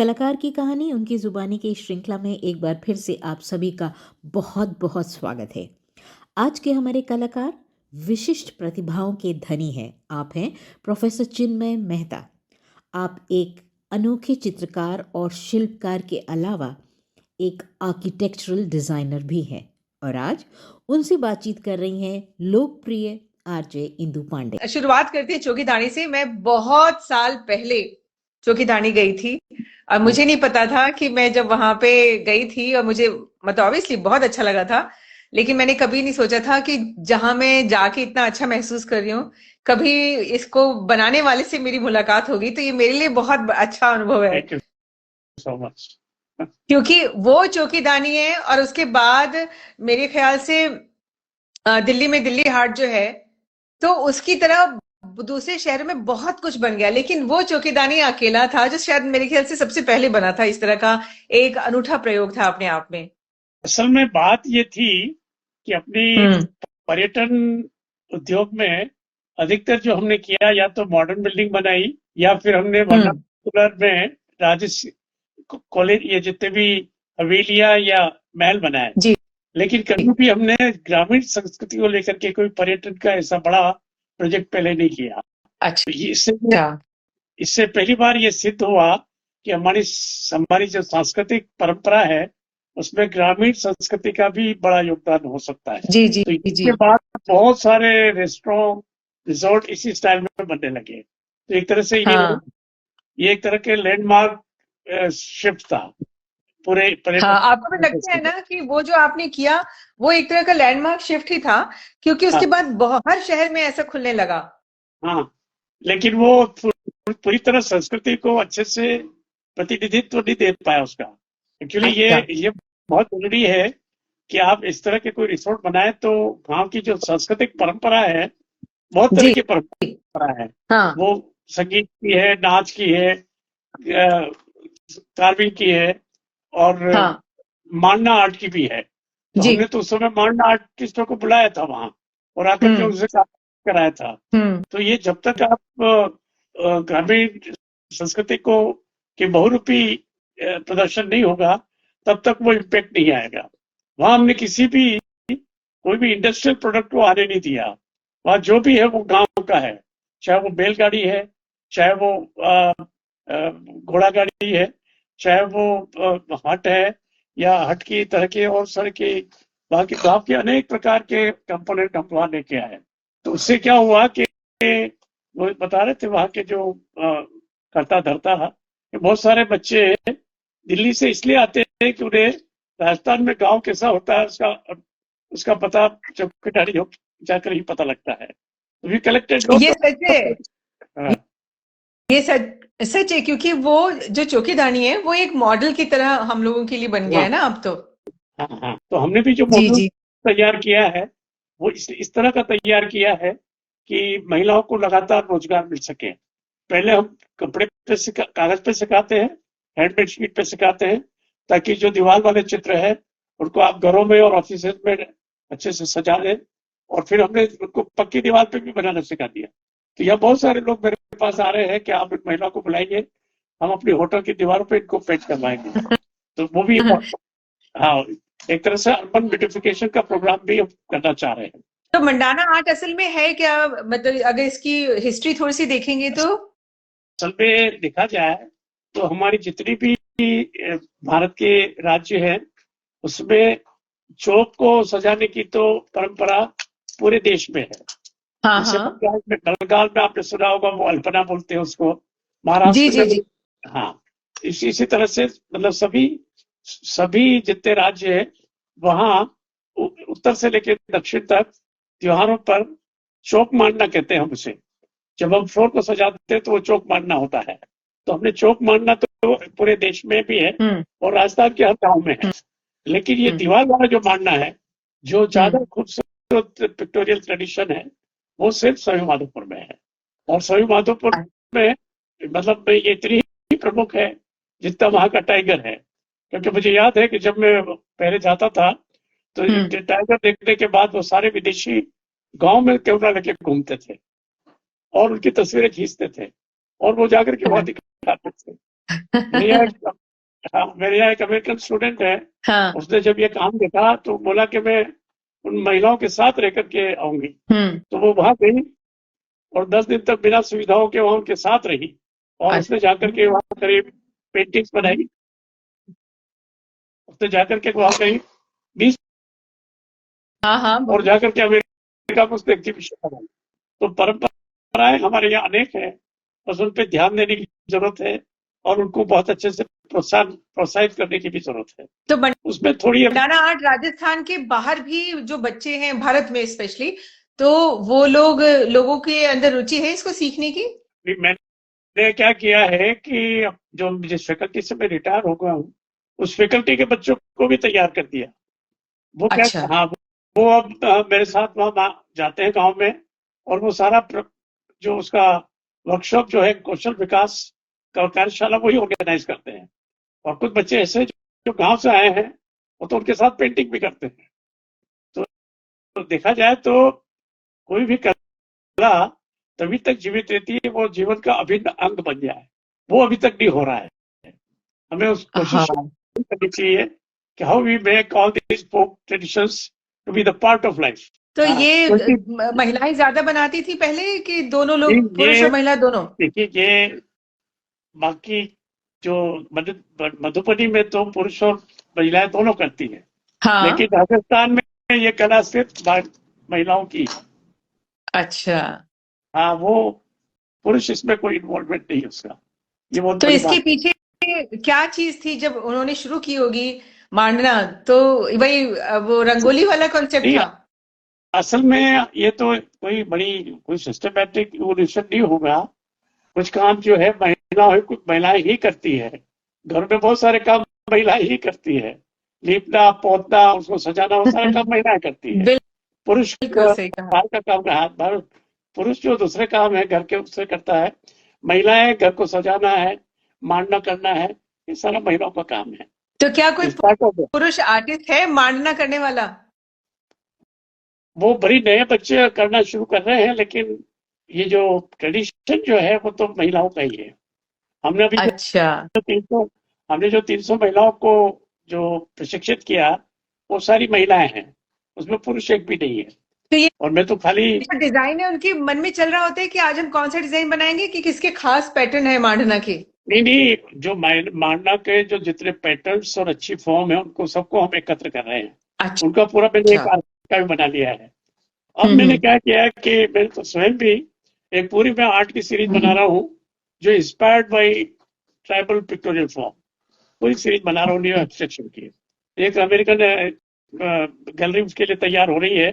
कलाकार की कहानी उनकी जुबानी की श्रृंखला में एक बार फिर से आप सभी का बहुत बहुत स्वागत है। आज के हमारे कलाकार विशिष्ट प्रतिभाओं के धनी हैं। आप हैं प्रोफेसर चिन्मय मेहता। आप एक अनोखे चित्रकार और शिल्पकार के अलावा एक आर्किटेक्चरल डिजाइनर भी हैं और आज उनसे बातचीत कर रही हैं लोकप्रिय आरजे इंदु पांडे। शुरुआत करती है चौकीदानी से। मैं बहुत साल पहले चौकीदानी गई थी और मुझे नहीं पता था कि मैं जब वहां पे गई थी और मुझे मतलब ऑब्वियसली बहुत अच्छा लगा था, लेकिन मैंने कभी नहीं सोचा था कि जहां मैं जाके इतना अच्छा महसूस कर रही हूँ, कभी इसको बनाने वाले से मेरी मुलाकात होगी। तो ये मेरे लिए बहुत अच्छा अनुभव है। Thank you so much. क्योंकि वो चौकीदानी है और उसके बाद मेरे ख्याल से दिल्ली में दिल्ली हाट जो है, तो उसकी तरह दूसरे शहर में बहुत कुछ बन गया, लेकिन वो चौकीदानी अकेला था जो शायद मेरे ख्याल से सबसे पहले बना था। इस तरह का एक अनूठा प्रयोग था अपने आप में। असल में बात ये थी कि अपनी पर्यटन उद्योग में अधिकतर जो हमने किया, या तो मॉडर्न बिल्डिंग बनाई या फिर हमने वर्नाकुलर में राजस्थान कॉलेज, ये जितने भी हवेलियां या महल बनाए। जी। लेकिन कभी भी हमने ग्रामीण संस्कृति को लेकर के कोई पर्यटन का ऐसा बड़ा प्रोजेक्ट पहले नहीं किया। अच्छा। इससे पहली बार ये सिद्ध हुआ कि हमारी जो सांस्कृतिक परंपरा है उसमें ग्रामीण संस्कृति का भी बड़ा योगदान हो सकता है। जी जी तो जी। इसके बाद बहुत सारे रेस्टोरेंट, रिजॉर्ट इसी स्टाइल में बनने लगे। तो एक तरह से ये एक तरह के लैंडमार्क शिफ्ट था पूरे पर्यटन। हाँ, आपको भी लगता है ना कि वो जो आपने किया वो एक तरह का लैंडमार्क शिफ्ट ही था, क्योंकि उसके बाद हर शहर में ऐसा खुलने लगा। हाँ, लेकिन वो पूरी तरह संस्कृति को अच्छे से प्रतिनिधित्व नहीं दे पाया उसका। एक्चुअली ये बहुत जरूरी है कि आप इस तरह के कोई रिसोर्ट बनाए तो वहाँ की जो सांस्कृतिक परंपरा है, बहुत तरह की परंपरा है। हाँ। वो संगीत की है, नाच की है, कार्विंग की है और मांडना आर्ट की भी है। तो हमने तो उस समय मांडना आर्टिस्टों को बुलाया था वहां और आकर के उनसे काम कराया था। तो ये जब तक आप ग्रामीण संस्कृति को के बहुरूपी प्रदर्शन नहीं होगा तब तक वो इम्पैक्ट नहीं आएगा। वहां हमने कोई भी इंडस्ट्रियल प्रोडक्ट को आने नहीं दिया। वहां जो भी है वो गांव का है, चाहे वो बैलगाड़ी है, चाहे वो घोड़ा गाड़ी है, चाहे वो हट है या हट की तरह के और सारे के वहां के गांव के अनेक प्रकार के कंपोनेंट हम वहां लेके आए। तो उससे क्या हुआ कि वो बता रहे थे वहां के जो करता धरता, बहुत सारे बच्चे दिल्ली से इसलिए आते हैं कि उन्हें राजस्थान में गांव कैसा होता है उसका पता चौकीदानी जाकर ही पता लगता है। We collected. ये सच है। ये सच है, क्योंकि वो जो चौकीदानी है वो एक मॉडल की तरह हम लोगों के लिए बन गया है ना अब तो। हाँ, तो हमने भी जो मॉडल तैयार किया है वो इस तरह का तैयार किया है कि महिलाओं को लगातार रोजगार मिल सके। पहले हम कपड़े पे कागज पे सिखाते हैं, हैंडमेड शीट पे सिखाते हैं, ताकि जो दीवार वाले चित्र है उनको आप घरों में और ऑफिस में अच्छे से सजा दें। और फिर हमने उनको पक्की दीवार पे भी बनाना सिखा दिया। तो यहाँ बहुत सारे लोग मेरे पास आ रहे हैं कि आप एक महिला को बुलाइए, हम अपनी होटल की दीवारों पे इनको पेंट करवाएंगे। तो वो भी हाँ, एक तरह से अर्बन ब्यूटिफिकेशन का प्रोग्राम भी हम करना चाह रहे हैं। तो मंडाना आर्ट असल में है क्या? मतलब अगर इसकी हिस्ट्री थोड़ी सी देखेंगे तो असल में देखा जाए तो हमारी जितनी भी भारत के राज्य हैं उसमें चौक को सजाने की तो परंपरा पूरे देश में है। बंगाल में आपने सुना होगा वो अल्पना बोलते हैं उसको, महाराष्ट्र में हाँ इसी तरह से मतलब सभी जितने राज्य है वहाँ उत्तर से लेकर दक्षिण तक त्योहारों पर चौक मांडना कहते हैं हम उसे। जब हम फ्लोर को सजाते हैं तो वो चौक मांडना होता है। तो हमने चौक मांडना तो पूरे देश में भी है और राजस्थान के हर गांव में है। लेकिन ये दीवार वाला जो मांडना है, जो ज्यादा खूबसूरत पिक्टोरियल ट्रेडिशन है, वो सिर्फ सवाई माधोपुर में है। और सवाई माधोपुर में मतलब ये इतनी ही प्रमुख है जितना वहां का टाइगर है। क्योंकि मुझे याद है कि जब मैं पहले जाता था तो टाइगर देखने के बाद वो सारे विदेशी गांव में कैमरा लेके घूमते थे और उनकी तस्वीरें खींचते थे और वो जाकर के वहां दिखाते थे। मेरे यहाँ हाँ, मेरे यहाँ एक अमेरिकन स्टूडेंट है। हाँ। उसने जब ये काम देखा तो बोला कि मैं उन महिलाओं के साथ रह करके आऊंगी। तो वो वहां गई और 10 दिन तक बिना सुविधाओं के वहां उनके साथ रही और उसने जाकर के वहां करीब पेंटिंग्स बनाई। उसने जाकर के वहां करीब 20 हाँ हाँ और जाकर के अमेरिका में उसने एग्जीबिशन बनाई। तो परंपराएं हमारे यहाँ अनेक है, बस उन पर ध्यान देने की जरूरत है और उनको बहुत अच्छे से प्रोत्साहित करने की भी जरूरत है। तो उसमें थोड़ी मंडाना आर्ट राजस्थान के बाहर भी जो बच्चे हैं, भारत में स्पेशली, तो वो लोगों के अंदर रुचि है इसको सीखने की? मैंने क्या किया है कि जो जिस फैकल्टी से मैं रिटायर हो गया हूँ उस फैकल्टी के बच्चों को भी तैयार कर दिया। वो क्या, अच्छा। हाँ, वो अब मेरे साथ वहां जाते हैं गांव में और वो सारा जो उसका वर्कशॉप जो है कौशल विकास का कार्यशाला वही ऑर्गेनाइज करते हैं। और कुछ बच्चे ऐसे जो गांव से आए हैं वो तो उनके साथ पेंटिंग भी करते हैं। तो देखा जाए तो कोई भी कला तभी तक जीवित रहती है वो जीवन का अभिन्न अंग बन जाए। वो अभी तक नहीं हो रहा है। हमें उस कोशिश करनी चाहिए कि how we make all this folk traditions to be the part of life. तो ये महिलाएं ज्यादा बनाती थी पहले कि दोनों लोग, पुरुष ये और महिला दोनों? देखिए, ये बाकी जो मधुबनी में तो पुरुष और महिलाएं दोनों करती है, हाँ। लेकिन राजस्थान में ये कला सिर्फ महिलाओं की है। अच्छा। हाँ, वो पुरुष इसमें कोई इन्वॉल्वमेंट नहीं है उसका। ये बहुत तो बड़ी इसके बात है। पीछे क्या चीज थी जब उन्होंने शुरू की होगी मांडना? तो वही वो रंगोली वाला कॉन्सेप्ट नहीं, था? असल में ये तो कोई सिस्टमैटिक इवोल्यूशन नहीं होगा। कुछ काम जो है कुछ महिलाएं ही करती है। घर में बहुत सारे काम महिलाएं ही करती है। लीपना पोतना उसको सजाना वो सारा काम महिलाएं करती है। पुरुष बिल्कुल सही कहा। बाहर का काम का हाथ बाहर, पुरुष जो दूसरे काम है घर के उससे करता है। महिलाएं घर को सजाना है, मांडना करना है, ये सारा महिलाओं का काम है। तो क्या कोई इस पार्ट ऑफ पुरुष आर्टिस्ट है मांडना करने वाला? वो बड़ी नए बच्चे करना शुरू कर रहे हैं, लेकिन ये जो ट्रेडिशन जो है वो तो महिलाओं का ही है। हमने अभी अच्छा। जो 300 हमने जो 300 महिलाओं को जो प्रशिक्षित किया वो सारी महिलाएं हैं, उसमें पुरुष एक भी नहीं है। तो ये और मैं तो खाली जो डिजाइन है उनके मन में चल रहा होता है कि आज हम कौन सा डिजाइन बनाएंगे, कि किसके खास पैटर्न है मांडना के? नहीं, जो मांडना के जो जितने पैटर्न्स और अच्छी फॉर्म है उनको सबको हम एकत्र कर रहे हैं। अच्छा। उनका पूरा मैंने एक आर्काइव बना लिया है। अब हम्म, मैंने क्या किया है कि मैं तो स्वयं भी एक पूरी मैं आर्ट की सीरीज बना रहा हूँ जो inspired by tribal pictorial form. पूरी सीरीज बना रहा हूँ न्यू एब्स्ट्रैक्शन की। एक अमेरिकन गैलरी उसके लिए तैयार हो रही है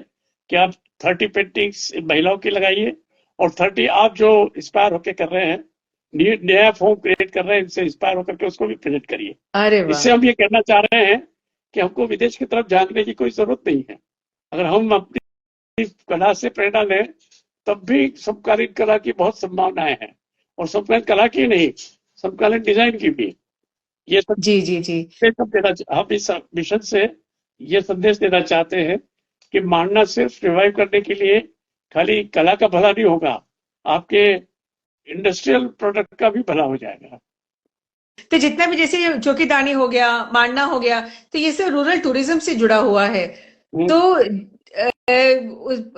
कि आप 30 पेंटिंग्स महिलाओं की लगाइए और 30 आप जो इंस्पायर होकर कर रहे हैं, नया फॉर्म क्रिएट कर रहे हैं, इनसे इंस्पायर होकर के उसको भी प्रेजेंट करिए। अरे वाह। इससे हम ये कहना चाह रहे हैं कि हमको विदेश की तरफ झांकने की कोई जरूरत नहीं है। अगर हम अपनी कला से प्रेरणा लें तब भी समकालीन कला की बहुत संभावनाएं हैं। और समकालीन कला की नहीं, समकालीन डिजाइन की भी। ये सब जी जी जी। हम इस मिशन से ये संदेश देना चाहते हैं कि मांडना सिर्फ रिवाइव करने के लिए खाली कला का भला नहीं होगा, आपके इंडस्ट्रियल प्रोडक्ट का भी भला हो जाएगा। तो जितना भी जैसे चौकीदानी हो गया, मांडना हो गया, तो ये सब रूरल टूरिज्म से जुड़ा हुआ है। तो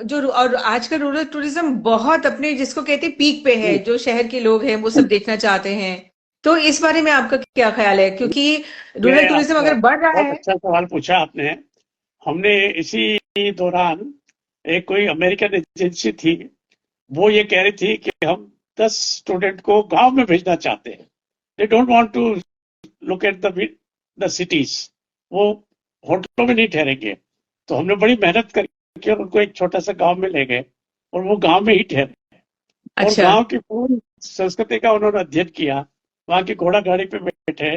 जो और आज का रूरल टूरिज्म बहुत अपने जिसको कहते हैं पीक पे है, जो शहर के लोग हैं वो सब देखना चाहते हैं। तो इस बारे में आपका क्या ख्याल है? क्योंकि रूरल टूरिज्म अगर बढ़ रहा बहुत है। अच्छा सवाल पूछा आपने। हमने इसी दौरान एक कोई अमेरिकन एजेंसी थी, वो ये कह रही थी कि हम 10 स्टूडेंट को गांव में भेजना चाहते हैं। They don't want to look at the cities. वो होटलों में नहीं ठहरेंगे। तो हमने बड़ी मेहनत करके और उनको एक छोटा सा गांव में ले गए और वो गांव में ही ठहरे। और अच्छा। गांव की पूरी संस्कृति का उन्होंने अध्ययन किया। वहां की घोड़ा गाड़ी पे बैठे,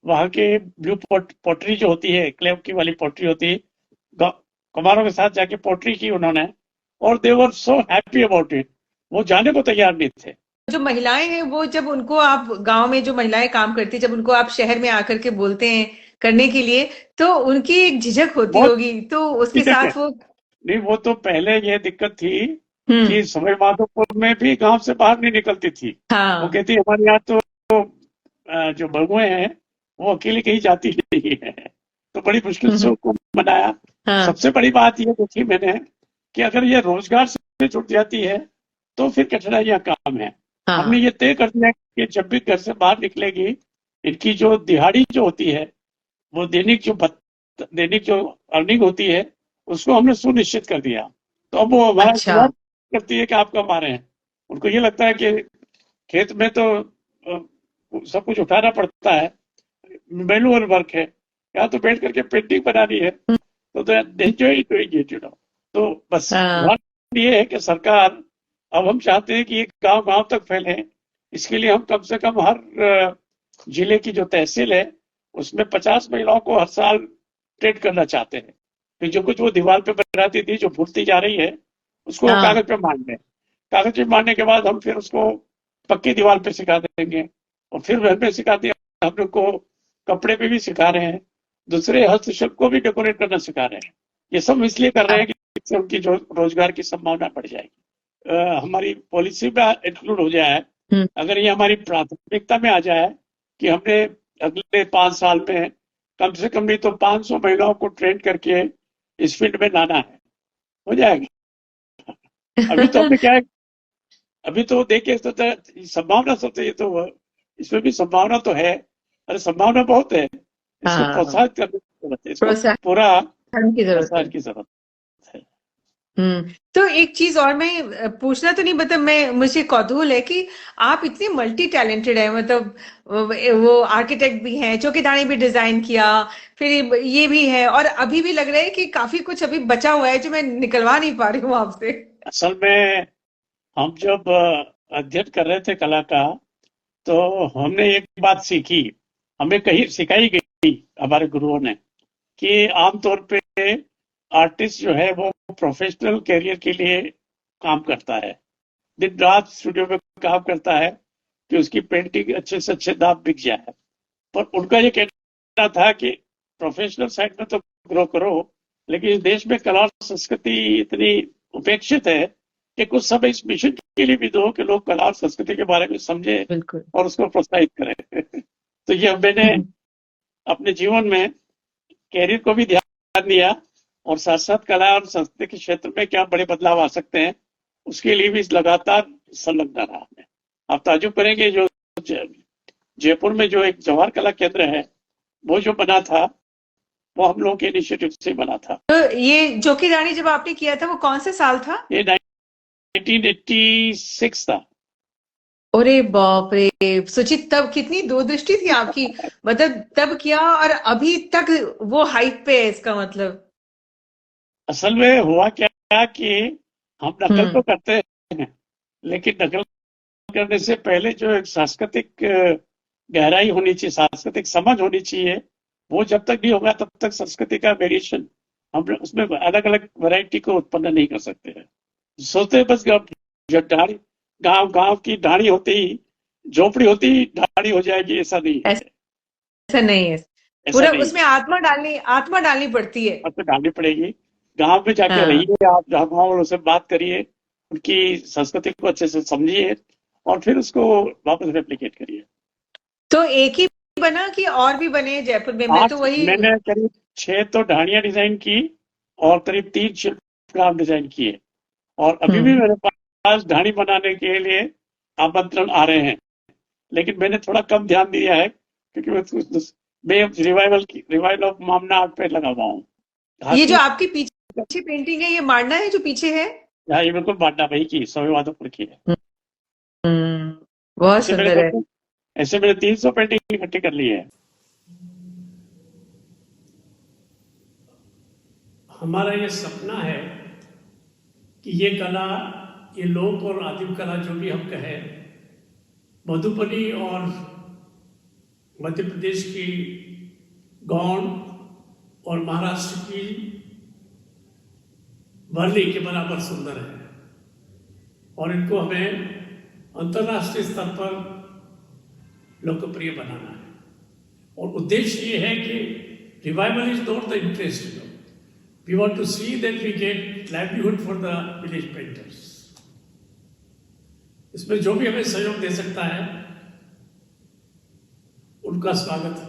वहां के ब्लू पोट्री जो होती है, क्ले की वाली पोट्री होती है, कुम्हारों के साथ जाके पोट्री की उन्होंने। और दे वर सो हैप्पी अबाउट इट। वो जाने को तैयार नहीं थे। जो महिलाएं हैं वो जब उनको आप गांव में जो महिलाएं काम करती है, जब उनको आप शहर में आकर के बोलते हैं करने के लिए, तो उनकी एक झिझक होती बहुत होगी, तो उसके झिझक है। साथ वो। नहीं, वो तो पहले ये दिक्कत थी हम्म। कि सवाई माधोपुर में भी गांव से बाहर नहीं निकलती थी। वो हाँ। कहती हमारे यहाँ तो जो बहुएं हैं वो अकेली कहीं जाती नहीं है, तो बड़ी मुश्किल से उनको मनाया। हाँ सबसे बड़ी बात ये देखी मैंने कि अगर ये रोजगार से जुड़ जाती है तो फिर कठिनाइयां काम है। हमने हाँ ये तय कर दिया कि जब भी घर से बाहर निकलेगी, इनकी जो दिहाड़ी जो होती है, वो दैनिक जो अर्निंग होती है, उसको हमने सुनिश्चित कर दिया। तो अब वो हमारा अच्छा इंतजार करती है कि आप कब आ रहे हैं। उनको ये लगता है कि खेत में तो सब कुछ उठाना पड़ता है, मैनुअल वर्क है, यहाँ तो बैठ करके पेंटिंग बनानी है, तो enjoy doing it, you know. तो बस हाँ बात ये है कि सरकार, अब हम चाहते हैं कि ये गांव गांव तक फैले। इसके लिए हम कम से कम हर जिले की जो तहसील है उसमें 50 महिलाओं को हर साल ट्रेन करना चाहते हैं कि जो कुछ वो दीवार पे बनाती थी, जो भूलती जा रही है, उसको हाँ कागज पे मान लें। कागज पे मारने के बाद हम फिर उसको पक्की दीवार पे सिखा देंगे, और फिर घर में सिखा दिया। हम लोग को कपड़े पे भी सिखा रहे हैं, दूसरे हस्तशिल्प को भी डेकोरेट करना सिखा रहे हैं। ये सब इसलिए कर रहे हैं कि इससे उनकी जो रोजगार की संभावना बढ़ जाएगी। हमारी पॉलिसी में इंक्लूड हो जाए, हम्म, अगर ये हमारी प्राथमिकता में आ जाए कि हमने अगले 5 साल में कम से कम नहीं तो 500 महिलाओं को ट्रेन करके इस फील्ड में लाना है, हो जाएगा। अभी तो हमने क्या है, अभी तो देखिए तो संभावना सोचते, ये तो इसमें भी संभावना तो है। अरे संभावना बहुत है, इसको हाँ प्रोत्साहित करने की जरूरत है, इसको प्रोत्साहन पूरा की जरूरत है। प्रोत्साहन की जरूरत है। तो एक चीज और मैं पूछना तो नहीं, मतलब मैं, मुझे कौतूहल है कि आप इतने मल्टी टैलेंटेड हैं, मतलब वो आर्किटेक्ट भी हैं, चौकीदानी भी डिजाइन किया, फिर ये भी है, और अभी भी लग रहा है कि काफी कुछ अभी बचा हुआ है जो मैं निकलवा नहीं पा रही हूँ आपसे। असल में हम जब अध्ययन कर रहे थे कला का, तो हमने एक बात सीखी, हमें कहीं सिखाई गई हमारे गुरुओं ने, कि आमतौर पे आर्टिस्ट जो है वो प्रोफेशनल कैरियर के लिए काम करता है, दिन रात स्टूडियो में काम करता है कि उसकी पेंटिंग अच्छे से अच्छे दाम बिक जाए। पर उनका ये कहना था कि प्रोफेशनल साइड में तो ग्रो करो, लेकिन इस देश में कला और संस्कृति इतनी उपेक्षित है कि कुछ समय इस मिशन के लिए भी दो कि लोग कला और संस्कृति के बारे में समझे बिल्कुल। और उसको प्रोत्साहित करें। तो ये मैंने अपने जीवन में कैरियर को भी ध्यान दिया, और साथ साथ कला और संस्कृति के क्षेत्र में क्या बड़े बदलाव आ सकते हैं उसके लिए भी लगातार संलग्न रहा मैं। आप ताजुब करेंगे, जो जयपुर में जो एक जवाहर कला केंद्र है, वो जो बना था वो हम लोगों के इनिशिएटिव से बना था। तो ये चौकीदानी जब आपने किया था वो कौन सा साल था? ये 1986 था। अरे बाप रे, सुचित तब कितनी दूरदृष्टि थी आपकी, मतलब तब किया और अभी तक वो हाइट पे है, इसका मतलब। असल में हुआ क्या कि हम नकल तो हम्म करते हैं, लेकिन नकल करने से पहले जो एक सांस्कृतिक गहराई होनी चाहिए, सांस्कृतिक समझ होनी चाहिए, वो जब तक नहीं होगा तब तक संस्कृति का वेरिएशन हम उसमें अलग अलग वैरायटी को उत्पन्न नहीं कर सकते हैं। सोचते हैं बस जब ढाणी, गांव गांव की ढाणी होती ही, झोपड़ी होती ही ढाणी हो जाएगी, ऐसा नहीं है। ऐसा नहीं है, ऐसा पूरा नहीं है, उसमें आत्मा डालनी पड़ती है। अब तो ढालनी पड़ेगी। गांव में जाके हाँ रहिए, आप गाँव वालों से बात करिए, उनकी संस्कृति को अच्छे से समझिए, और फिर उसको वापस रेप्लिकेट करिए। तो एक ही बना कि और भी बने जयपुर में? मैं तो वही। मैंने करीब 6 तो ढाणियां डिजाइन की, और करीब 3 शिल्पकार डिजाइन किए, और अभी भी मेरे पास ढाणी बनाने के लिए आमंत्रण आ रहे हैं, लेकिन मैंने थोड़ा कम ध्यान दिया है क्योंकि मैं रिवाइवल ऑफ मामना आर्ट पे लगा हुआ हूँ। ये जो आपकी पीछे पेंटिंग है, ये मारना है जो पीछे है? हाँ, ये बिल्कुल बांटा भाई की, स्वामी माधोपुर की है। बहुत ऐसे सुंदर है। ऐसे मैंने 300 पेंटिंग इकट्ठी कर ली है। हमारा ये सपना है कि ये कला, ये लोक और आदिम कला जो भी हम कहें, मधुबनी और मध्य प्रदेश की गौड़ और महाराष्ट्र की वर्ली के बराबर सुंदर है, और इनको हमें अंतर्राष्ट्रीय स्तर पर लोकप्रिय बनाना है। और उद्देश्य ये है कि revival is not the interest, we want to see that we get livelihood for the village painters. इसमें जो भी हमें सहयोग दे सकता है उनका स्वागत